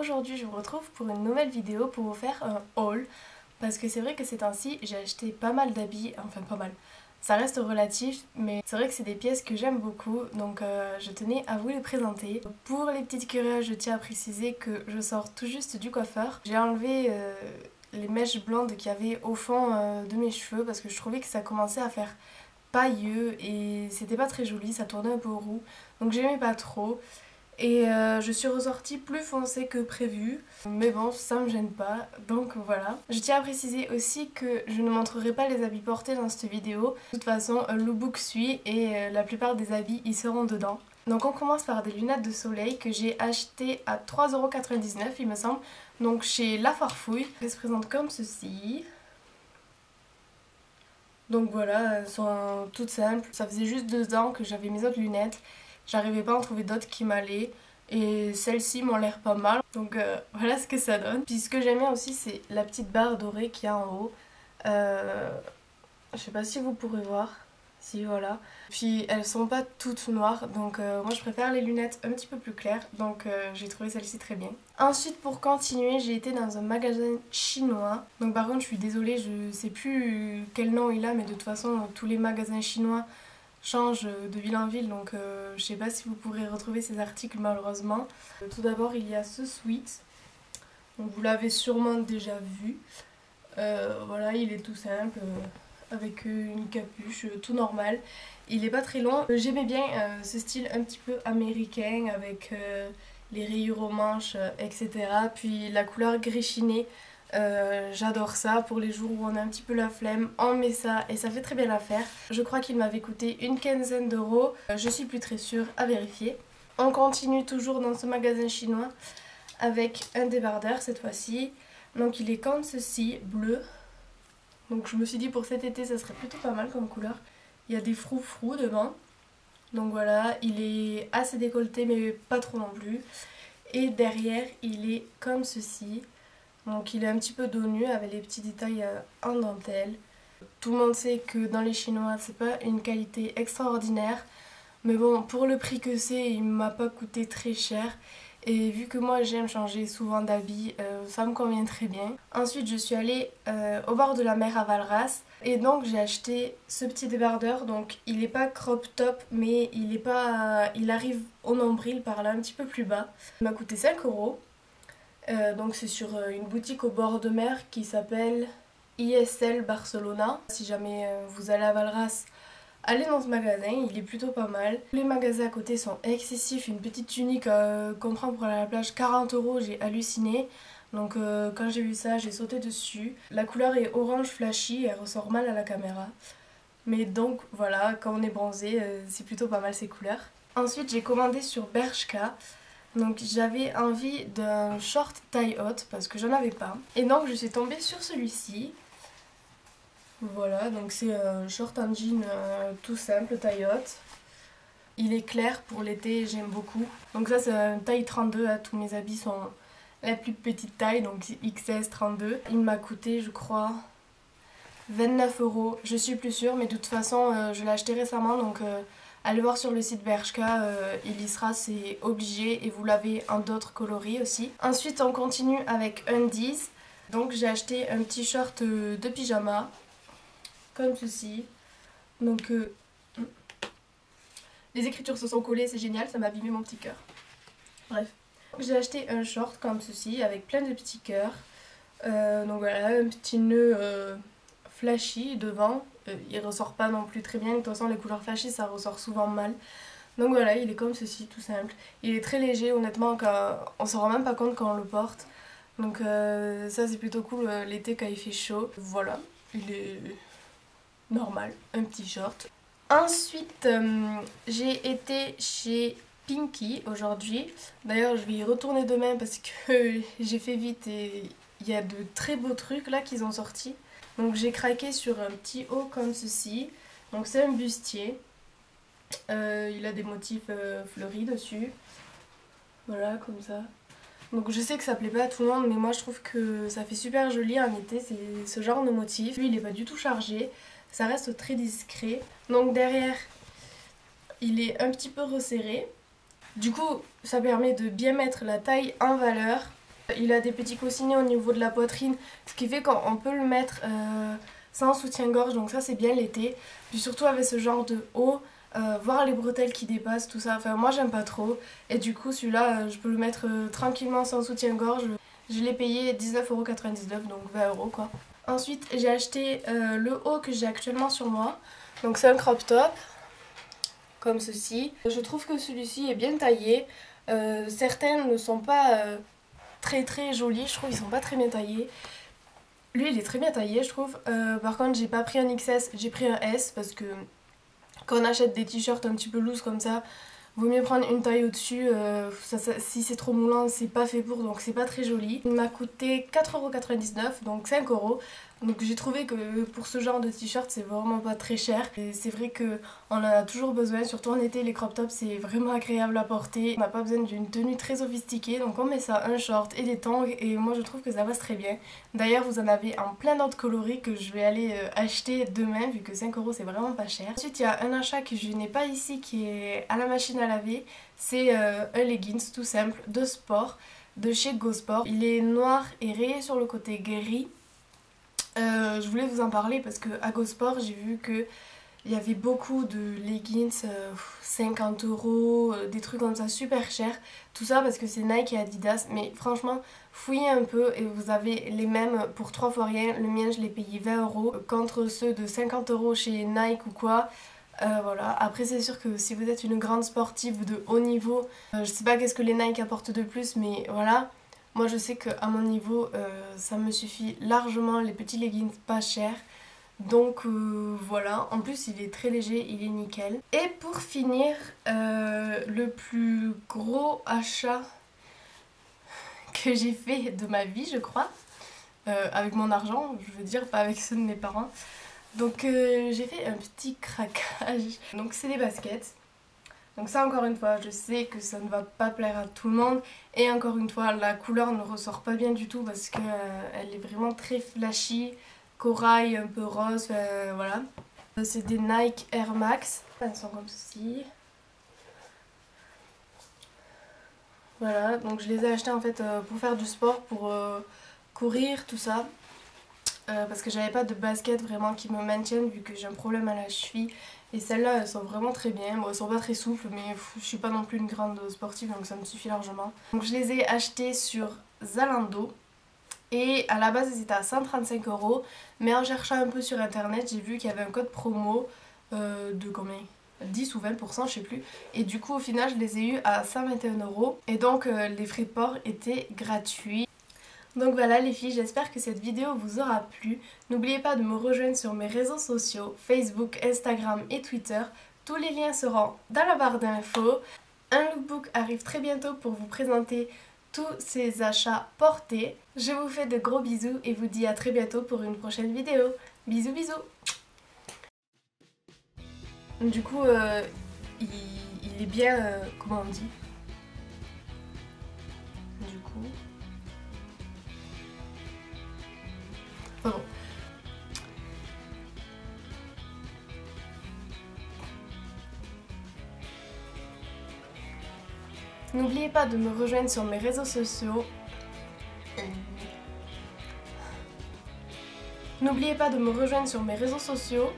aujourd'hui je vous retrouve pour une nouvelle vidéo pour vous faire un haul. Parce que c'est vrai que ces temps-ci j'ai acheté pas mal d'habits, enfin pas mal, ça reste relatif, mais c'est vrai que c'est des pièces que j'aime beaucoup, donc je tenais à vous les présenter. Pour les petites curieuses, je tiens à préciser que je sors tout juste du coiffeur. J'ai enlevé les mèches blondes qu'il y avait au fond de mes cheveux parce que je trouvais que ça commençait à faire pailleux et c'était pas très joli, ça tournait un peu roux, donc j'aimais pas trop. Et je suis ressortie plus foncée que prévu, mais bon, ça me gêne pas, donc voilà. Je tiens à préciser aussi que je ne montrerai pas les habits portés dans cette vidéo. De toute façon, un lookbook suit et la plupart des habits y seront dedans. Donc on commence par des lunettes de soleil que j'ai achetées à 3,99€ il me semble, donc chez La Farfouille. Elles se présentent comme ceci. Donc voilà, elles sont toutes simples. Ça faisait juste 2 ans que j'avais mes autres lunettes. J'arrivais pas à en trouver d'autres qui m'allaient. Et celles-ci m'ont l'air pas mal. Donc voilà ce que ça donne. Puis ce que j'aime bien aussi, c'est la petite barre dorée qu'il y a en haut. Je sais pas si vous pourrez voir. Si, voilà. Puis elles sont pas toutes noires, donc moi je préfère les lunettes un petit peu plus claires, donc j'ai trouvé celle-ci très bien. Ensuite, pour continuer, j'ai été dans un magasin chinois. Donc par contre je suis désolée, je sais plus quel nom il a, mais de toute façon tous les magasins chinois changent de ville en ville, donc je sais pas si vous pourrez retrouver ces articles malheureusement. Tout d'abord il y a ce sweat, donc vous l'avez sûrement déjà vu. Voilà, il est tout simple. Avec une capuche, tout normal. Il est pas très long. J'aimais bien ce style un petit peu américain avec les rayures aux manches, etc. Puis la couleur gris chiné, j'adore ça. Pour les jours où on a un petit peu la flemme, on met ça et ça fait très bien l'affaire. Je crois qu'il m'avait coûté une quinzaine d'euros. Je suis plus très sûre, à vérifier. On continue toujours dans ce magasin chinois avec un débardeur cette fois-ci. Donc il est comme ceci, bleu. Donc je me suis dit pour cet été ça serait plutôt pas mal comme couleur. Il y a des froufrous devant. Donc voilà, il est assez décolleté mais pas trop non plus. Et derrière il est comme ceci. Donc il est un petit peu dos nu avec les petits détails en dentelle. Tout le monde sait que dans les chinois c'est pas une qualité extraordinaire. Mais bon, pour le prix que c'est, il m'a pas coûté très cher. Et vu que moi j'aime changer souvent d'habits, ça me convient très bien. Ensuite je suis allée au bord de la mer à Valras. Et donc j'ai acheté ce petit débardeur. Donc il est pas crop top mais il est pas, il arrive au nombril par là un petit peu plus bas. Il m'a coûté 5€. Donc c'est sur une boutique au bord de mer qui s'appelle ISL Barcelona. Si jamais vous allez à Valras, allez dans ce magasin, il est plutôt pas mal. Les magasins à côté sont excessifs. Une petite tunique qu'on prend pour aller à la plage, 40€, j'ai halluciné. Donc quand j'ai vu ça, j'ai sauté dessus. La couleur est orange flashy, elle ressort mal à la caméra. Mais donc voilà, quand on est bronzé, c'est plutôt pas mal ces couleurs. Ensuite j'ai commandé sur Bershka. Donc j'avais envie d'un short taille haute parce que j'en avais pas. Et donc je suis tombée sur celui-ci. Voilà, donc c'est un short en jean tout simple, taille haute. Il est clair pour l'été, j'aime beaucoup. Donc ça c'est un taille 32, hein, tous mes habits sont la plus petite taille, donc XS 32. Il m'a coûté je crois 29€, je suis plus sûre, mais de toute façon je l'ai acheté récemment, donc allez voir sur le site Bershka, il y sera, c'est obligé, et vous l'avez en d'autres coloris aussi. Ensuite on continue avec Undies, donc j'ai acheté un petit short de pyjama. Comme ceci. Donc les écritures se sont collées, c'est génial, ça m'a abîmé mon petit cœur. Bref. J'ai acheté un short comme ceci avec plein de petits cœurs. Donc voilà, un petit nœud flashy devant. Il ressort pas non plus très bien, de toute façon les couleurs flashy ça ressort souvent mal. Donc voilà, il est comme ceci, tout simple. Il est très léger, honnêtement, on se rend même pas compte quand on le porte. Donc ça c'est plutôt cool l'été quand il fait chaud. Voilà, il est normal, un petit short. Ensuite, j'ai été chez Pinky aujourd'hui. D'ailleurs, je vais y retourner demain parce que j'ai fait vite et il y a de très beaux trucs là qu'ils ont sortis. Donc j'ai craqué sur un petit haut comme ceci. Donc c'est un bustier. Il a des motifs fleuris dessus. Voilà, comme ça. Donc je sais que ça plaît pas à tout le monde, mais moi je trouve que ça fait super joli en été, c'est ce genre de motif. Lui il est pas du tout chargé. Ça reste très discret. Donc derrière, il est un petit peu resserré. Du coup, ça permet de bien mettre la taille en valeur. Il a des petits coussinets au niveau de la poitrine, ce qui fait qu'on peut le mettre sans soutien-gorge, donc ça c'est bien l'été. Puis surtout avec ce genre de haut, voir les bretelles qui dépassent, tout ça, enfin moi j'aime pas trop. Et du coup celui-là, je peux le mettre tranquillement sans soutien-gorge. Je l'ai payé 19,99€, donc 20€ quoi. Ensuite j'ai acheté le haut que j'ai actuellement sur moi. Donc c'est un crop top, comme ceci. Je trouve que celui-ci est bien taillé. Certains ne sont pas très jolis, je trouve ils sont pas très bien taillés. Lui il est très bien taillé je trouve. Par contre j'ai pas pris un XS, j'ai pris un S parce que quand on achète des t-shirts un petit peu loose comme ça, vaut mieux prendre une taille au-dessus, si c'est trop moulant c'est pas fait pour, donc c'est pas très joli. Il m'a coûté 4,99€, donc 5€. Donc j'ai trouvé que pour ce genre de t-shirt c'est vraiment pas très cher. Et c'est vrai qu'on en a toujours besoin, surtout en été les crop tops c'est vraiment agréable à porter. On n'a pas besoin d'une tenue très sophistiquée, donc on met ça, un short et des tongs, et moi je trouve que ça passe très bien. D'ailleurs vous en avez en plein d'autres coloris que je vais aller acheter demain vu que 5€ c'est vraiment pas cher. Ensuite il y a un achat que je n'ai pas ici qui est à la machine à laver, c'est un leggings tout simple de sport de chez Go Sport. Il est noir et rayé sur le côté gris. Je voulais vous en parler parce que à Go Sport j'ai vu que il y avait beaucoup de leggings 50€, des trucs comme ça super chers. Tout ça parce que c'est Nike et Adidas, mais franchement fouillez un peu et vous avez les mêmes pour 3 fois rien. Le mien je l'ai payé 20€ contre ceux de 50€ chez Nike ou quoi. Voilà. Après c'est sûr que si vous êtes une grande sportive de haut niveau, je sais pas qu'est-ce que les Nike apportent de plus, mais voilà. Moi je sais qu'à mon niveau ça me suffit largement, les petits leggings pas chers. Donc voilà, en plus il est très léger, il est nickel. Et pour finir, le plus gros achat que j'ai fait de ma vie je crois, avec mon argent, je veux dire, pas avec ceux de mes parents. Donc j'ai fait un petit craquage, donc c'est des baskets. Donc ça encore une fois, je sais que ça ne va pas plaire à tout le monde. Et encore une fois, la couleur ne ressort pas bien du tout parce qu'elle est vraiment très flashy. Corail, un peu rose, voilà. C'est des Nike Air Max. Elles sont comme ceci. Voilà, donc je les ai achetées en fait pour faire du sport, pour courir, tout ça. Parce que j'avais pas de basket vraiment qui me maintiennent vu que j'ai un problème à la cheville. Et celles-là elles sont vraiment très bien. Bon, elles sont pas très souples mais je suis pas non plus une grande sportive donc ça me suffit largement. Donc je les ai achetées sur Zalando. Et à la base elles étaient à 135€. Mais en cherchant un peu sur internet j'ai vu qu'il y avait un code promo de combien, 10 ou 20% je sais plus. Et du coup au final je les ai eu à 121€. Et donc les frais de port étaient gratuits. Donc voilà les filles, j'espère que cette vidéo vous aura plu. N'oubliez pas de me rejoindre sur mes réseaux sociaux, Facebook, Instagram et Twitter. Tous les liens seront dans la barre d'infos. Un lookbook arrive très bientôt pour vous présenter tous ces achats portés. Je vous fais de gros bisous et vous dis à très bientôt pour une prochaine vidéo. Bisous bisous. Du coup, il est bien... comment on dit? Du coup... Enfin bon. N'oubliez pas de me rejoindre sur mes réseaux sociaux. N'oubliez pas de me rejoindre sur mes réseaux sociaux.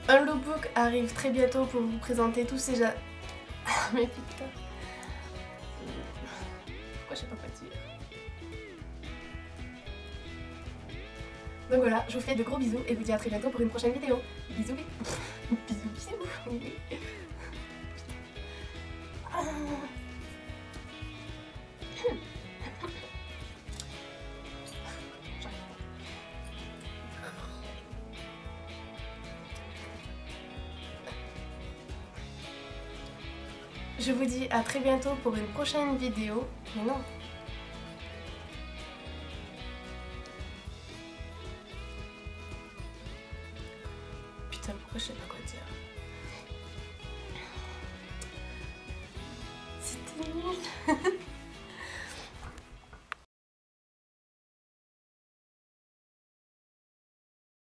Un lookbook arrive très bientôt pour vous présenter tous ces... Mais putain... Pourquoi je sais pas quoi dire? Donc voilà, je vous fais de gros bisous et vous dis à très bientôt pour une prochaine vidéo. Bisous, bisous, bisous. Je vous dis à très bientôt pour une prochaine vidéo. Mais non. Putain, pourquoi je sais pas quoi dire? C'était nul.